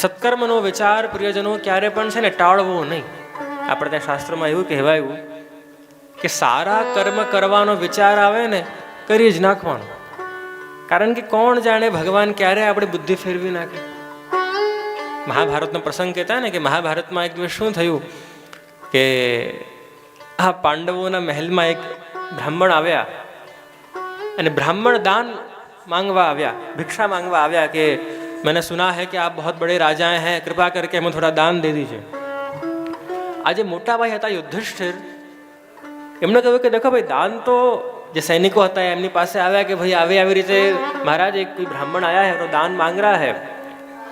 સત્કર્મનો વિચાર પ્રિયજનો ક્યારે પણ છે ને ટાળવો નહીં. આપણે ત્યાં શાસ્ત્રમાં એવું કહેવાયું કે સારા કર્મ કરવાનો વિચાર આવે ને કરી જ નાખવાનો. કારણ કે કોણ જાણે ભગવાન ક્યારે આપણી બુદ્ધિ ફેરવી નાખે. મહાભારતનો પ્રસંગ કહેતા ને કે મહાભારતમાં એક દિવસ શું થયું કે આ પાંડવોના મહેલમાં એક બ્રાહ્મણ આવ્યા અને બ્રાહ્મણ દાન માંગવા આવ્યા, ભિક્ષા માંગવા આવ્યા કે मैंने सुना है कि आप बहुत बड़े राजा हैं, कृपा करके हमें थोड़ा दान दे दीजिए. આજે મોટા ભાઈ હતા યુધિષ્ઠિર, એમણે કહ્યું કે દેખો ભાઈ, દાન તો જે સૈનિકો હતા એમની પાસે આવ્યા કે ભાઈ આવી રીતે महाराज एक कोई ब्राह्मण आया है तो दान मांग रहा है,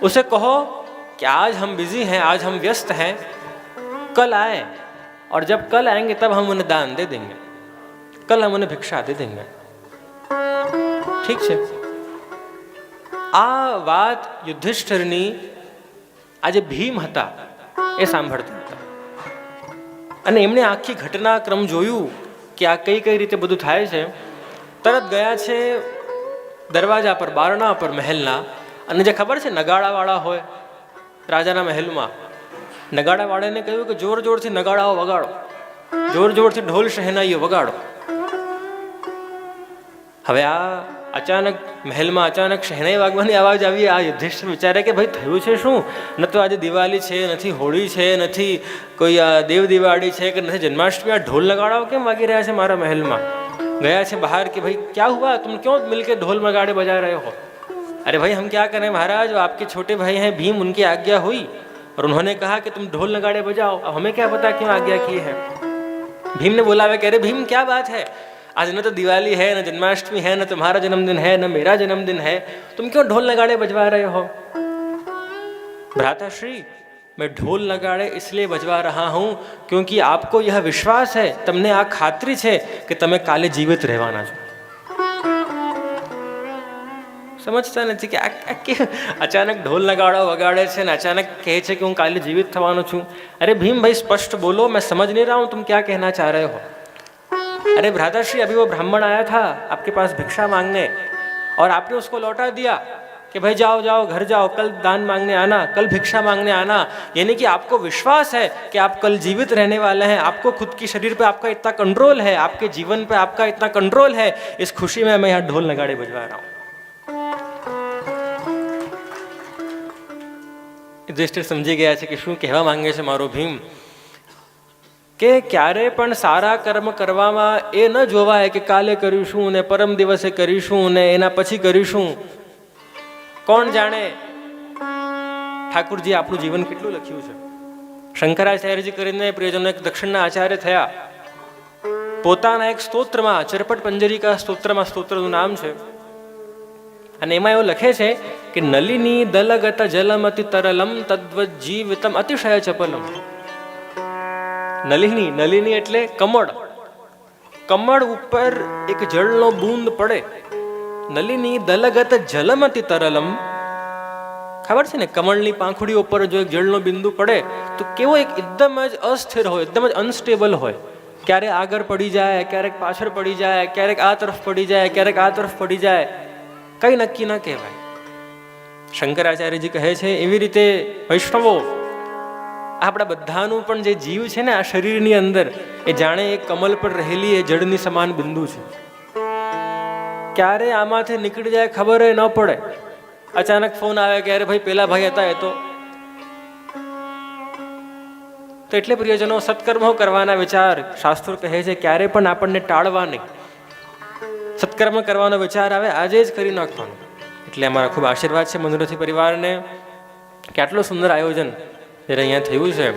उसे कहो कि आज हम बिजी हैं, आज हम व्यस्त हैं, कल आए और जब कल आएंगे तब हम उन्हें दान दे देंगे, कल हम उन्हें भिक्षा दे देंगे. ઠીક છે. આ વાત યુધિષ્ઠિરની આજે ભીમ હતા એ સાંભળતા હતા અને એમણે આખી ઘટનાક્રમ જોયું કે આ કઈ કઈ રીતે બધું થાય છે. તરત ગયા છે દરવાજા પર, બારણા પર મહેલના, અને જે ખબર છે નગાડાવાળા હોય રાજાના મહેલમાં, નગાડાવાળાને કહ્યું કે જોર જોરથી નગાડાઓ વગાડો, જોર જોરથી ઢોલ શહેનાઈઓ વગાડો. હવે આ અચાનક મહેલમાં અચાનક શહેનાઈ વાગવાની અવાજ આવી. આ યુધિષ્ઠિર વિચારે કે ભાઈ થયું છે શું? ન તો આજે દિવાળી છે, નથી હોળી છે, નથી કોઈ દેવ દિવાળી છે કે નથી જન્માષ્ટમી. આ ઢોલ નગાડાઓ કેમ વાગી રહ્યા છે મારા મહેલમાં? ગયા છે બહાર કે ભાઈ क्या हुआ, तुम क्यों मिलके ढोल नगाड़े बजा रहे हो? अरे भाई हम क्या करें महाराज, आपके छोटे भाई हैं भीम, उनकी आज्ञा हुई और उन्होंने कहा कि तुम ढोल नगाड़े बजाओ. अब हमें क्या पता क्यों आज्ञा की है. भीम ने बोला कि अरे भीम क्या बात है, आज न तो दिवाली है, न जन्माष्टमी है, न तुम्हारा जन्मदिन है, न मेरा जन्मदिन है, तुम क्यों ढोल नगाड़े बजवा रहे हो? भ्राताश्री, मैं ढोल नगाड़े इसलिए बजवा रहा हूं क्योंकि आपको यह विश्वास है, તમને આ ખાતરી છે કે તમે કાલે જીવિત રહેવાના છો. સમજતા નથી કે અચાનક ઢોલ નગાડો વગાડે છે ને અચાનક કહે છે કે હું કાલે જીવિત થવાનો છું. અરે ભીમ भाई स्पष्ट बोलो, मैं समझ नहीं रहा हूं तुम क्या कहना चाह रहे हो. अरे भ्राताश्री, अभी वो ब्राह्मण आया था आपके पास भिक्षा मांगने और आपने उसको लौटा दिया कि भाई जाओ जाओ घर जाओ, कल दान मांगने आना, कल भिक्षा मांगने आना. यानी कि आपको विश्वास है कि आप कल जीवित रहने वाले हैं, आपको खुद की शरीर पे आपका इतना कंट्रोल है, आपके जीवन पे आपका इतना कंट्रोल है. इस खुशी में मैं यहाँ ढोल नगाड़े बजवा रहा हूँ. યુધિષ્ઠિર સમજી ગયા છે કે શું કહેવા માંગે છે મારો ભીમ, કે ક્યારે પણ સારા કર્મ કરવામાં એ ન જોવાય કે કાલે કરીશું ને પરમ દિવસે કરીશું ને એના પછી કરીશું. કોણ જાણે ઠાકુરજી આપણું જીવન કેટલું લખ્યું છે. શંકરાચાર્યજી કરીને પ્રિયજનો એક દક્ષિણના આચાર્ય થયા. પોતાના એક સ્તોત્રમાં, ચરપટ પંજરિકા સ્તોત્રમાં, સ્તોત્રનું નામ છે, અને એમાં એવું લખે છે કે નલિની દલગત જલમતિ તરલમ તદ્વત જીવિતમ અતિશય ચપલમ. નલિની, નલિની એટલે કમળ. કમળ ઉપર એક જળનો બૂંદ પડે. નલિની દલગત જલમતિ તરલમ, ખબર છે ને કમળની પાંખડી ઉપર જો એક જળનો બિંદુ પડે તો કેવો એકદમ જ અસ્થિર હોય, એકદમ જ અનસ્ટેબલ હોય. ક્યારેક આગળ પડી જાય, ક્યારેક પાછળ પડી જાય, ક્યારેક આ તરફ પડી જાય, ક્યારેક આ તરફ પડી જાય, કઈ નક્કી ન કહેવાય. શંકરાચાર્યજી કહે છે એવી રીતે વૈષ્ણવો, આપણા બધાનું પણ જે જીવ છે ને આ શરીરની અંદર, એ જાણે એક કમલ પર રહેલી એ જળની સમાન બિંદુ છે. ક્યારે આમાંથી નીકળી જાય ખબર ન પડે. અચાનક ફોન આવે કે અરે ભાઈ પેલા ભાઈ હતા એ તો એટલે પ્રિયજનો સત્કર્મો કરવાના વિચાર શાસ્ત્રો કહે છે ક્યારે પણ આપણને ટાળવા નહીં. સત્કર્મ કરવાનો વિચાર આવે આજે જ કરી નાખવાનો. એટલે અમારા ખૂબ આશીર્વાદ છે મનુરથી પરિવારને કે આટલું સુંદર આયોજન જ્યારે અહીંયા થયું છે.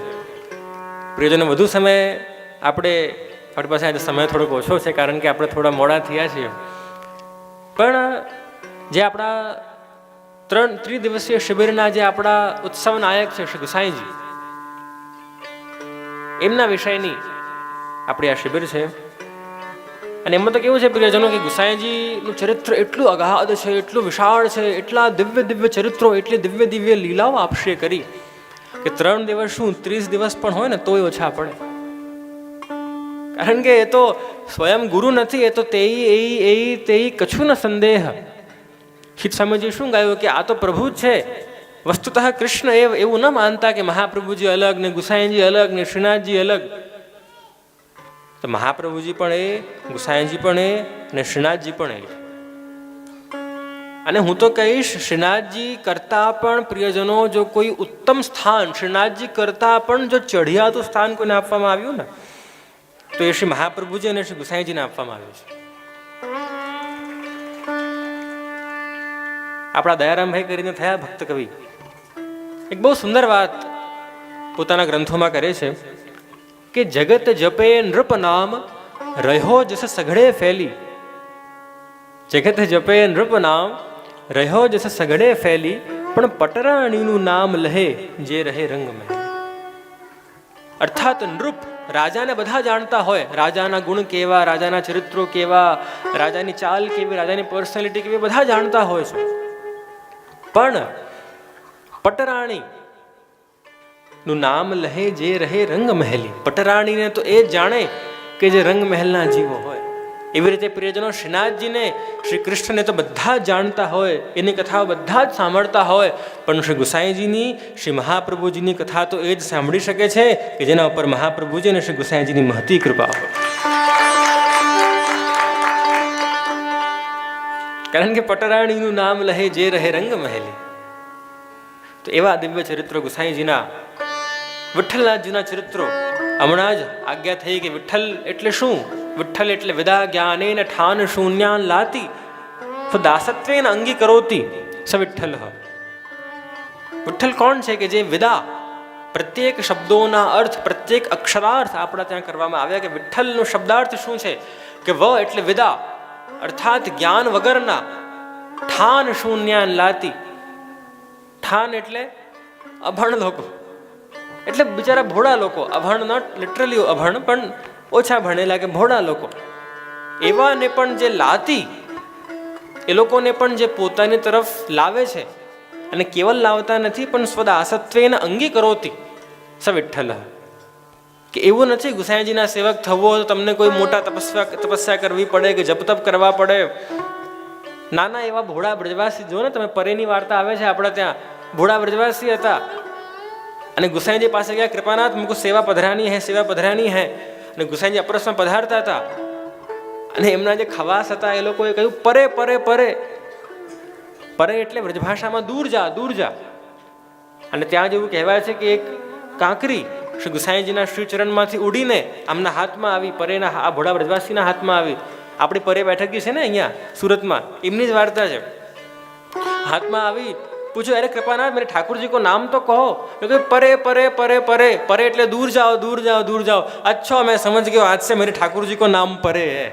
પ્રિયજનો વધુ સમય આપણી પાસે આજે સમય થોડોક ઓછો છે કારણ કે આપણે થોડા મોડા થયા છીએ, પણ જે આપણા 3 ત્રિદિવસીય શિબિરના જે આપણા ઉત્સવ નાયક છે શ્રી ગુસાઈજી, એમના વિષયની આપણી આ શિબિર છે. અને એમાં તો કેવું છે પ્રિયજનો કે ગુસાઈજીનું ચરિત્ર એટલું અગાધ છે, એટલું વિશાળ છે, એટલા દિવ્ય દિવ્ય ચરિત્રો, એટલી દિવ્ય દિવ્ય લીલાઓ આપશે કરી કે 3 દિવસ શું 30 દિવસ પણ હોય ને તોય ઓછા પડે. કારણ કે એ તો સ્વયં ગુરુ નથી, એ તો તે કછું ન સંદેહ. ખીત સ્વામીજી શું ગાયું કે આ તો પ્રભુ જ છે, વસ્તુતઃ કૃષ્ણ એવું ન માનતા કે મહાપ્રભુજી અલગ ને ગુસાઈજી અલગ ને શ્રીનાથજી અલગ. તો મહાપ્રભુજી પણ એ, ગુસાઈજી પણ એ અને શ્રીનાથજી પણ એ. અને હું તો કહીશ, શ્રીનાથજી કરતા પણ પ્રિયજનો જો કોઈ ઉત્તમ સ્થાન, શ્રીનાથજી કરતા પણ જો ચઢિયાતું સ્થાન કોઈને આપવામાં આવ્યું ને, તો એ શ્રી મહાપ્રભુજી અને શ્રી ગુસાઈજીને આપવામાં આવ્યું છે. આપણા દયારામભાઈ કરીને થયા ભક્ત કવિ, એક બહુ સુંદર વાત પોતાના ગ્રંથોમાં કરે છે કે જગત જપે નૃપ નામ રહ્યો જસ સઘળે ફેલી. જગત જપે નૃપ નામ રહ્યો જસ સઘળે ફેલી, પણ પટરાણીનું નામ લહે જે રહે રંગ મહેલ. અર્થાત નૃપ, રાજાને બધા જાણતા હોય, રાજાના ગુણ કેવા, રાજાના ચરિત્રો કેવા, રાજાની ચાલ કેવી, રાજાની પર્સનાલિટી કેવી, બધા જાણતા હોય છે. પણ પટરાણી નું નામ લહે જે રહે રંગ મહેલી. પટરાણીને તો એ જ જાણે કે જે રંગ મહેલના જીવો હોય. એવી રીતે પ્રિયજનો શ્રીનાથજીને, શ્રી કૃષ્ણને તો બધા જ જાણતા હોય, એની કથાઓ બધા જ સાંભળતા હોય, પણ શ્રી ગુસાઈજીની, શ્રી મહાપ્રભુજીની કથા તો એ જ સાંભળી શકે છે કે જેના ઉપર મહાપ્રભુજી અને શ્રી ગુસાઈજીની મહતી કૃપા હોય. કારણ કે પટરાણીનું નામ લહે જે રહે રંગ મહેલી. તો એવા દિવ્ય ચરિત્રો ગુસાઈજીના, વિઠ્ઠલનાથજીના ચરિત્રો. હમણાં જ આજ્ઞા થઈ કે વિઠ્ઠલ એટલે શું? વિઠ્ઠલ એટલે વિદા જ્ઞાને ઠાન શૂન્યાન લાતી તો દાસત્વેન અંગી કરોતી સ વિઠ્ઠલ. વિઠ્ઠલ કોણ છે? કે જે વિદા, પ્રત્યેક શબ્દોના અર્થ, પ્રત્યેક અક્ષરાર્થ આપણા ત્યાં કરવામાં આવ્યા. કે વિઠ્ઠલનો શબ્દાર્થ શું છે? કે વ એટલે વિદા, અર્થાત જ્ઞાન વગરના, ઠાન શૂન્યાન લાતી. ઠાન એટલે અભણ લોકો, એટલે બિચારા ભોળા લોકો. અભણ, નોટ લિટરલી અભણ, પણ ઓછા ભણેલા કે ભોળા લોકો. એવાને પણ જે લાતી, એ લોકોને પણ જે પોતાની તરફ લાવે છે, અને કેવલ લાવતા નથી પણ સ્વદાસત્વેન અંગી કરોતી સ વિઠ્ઠલ. કે એવું નથી ગુસાઈજીના સેવક થવો તો તમને કોઈ મોટા તપસ્યા કરવી પડે કે જપ તપ કરવા પડે. નાના એવા ભોળા બ્રજવાસી, જો ને તમે પરેની વાર્તા આવે છે આપણા ત્યાં, ભોળા બ્રજવાસી હતા અને ગુસાઈજી પાસે ગયા, કૃપાનાથ મુકો સેવા પધરાની હૈ, સેવા પધરાની હૈ. અને ગુસાઈજી અપરસમાં પધારતા હતા અને એમના જે ખવાસ હતા એ લોકોએ કહ્યું પરે પરે પરે. પરે એટલે બ્રજભાષામાં દૂર જા, દૂર જા. અને ત્યાં જેવું કહેવાય છે કે એક કાંકરી શ્રી ગુસાઈજીના શ્રીચરણમાંથી ઉડીને આમના હાથમાં આવી, પરેના, આ ભોળા બ્રજવાસીના હાથમાં આવી. આપણી પરે બેઠકી છે ને અહીંયા સુરતમાં, એમની જ વાર્તા છે. હાથમાં આવી, પૂછ્યું અરે કૃપાનાથ મેરે ઠાकुर કો નામ તો કહો. પરે પરે પરે પરે. પરે એટલે દૂર જાઓ, દૂર જાઓ, દૂર જાઓ. અચ્છા મેં સમજ ગયો, આજ સે મેરે ઠાकुर કો નામ પરે હૈ.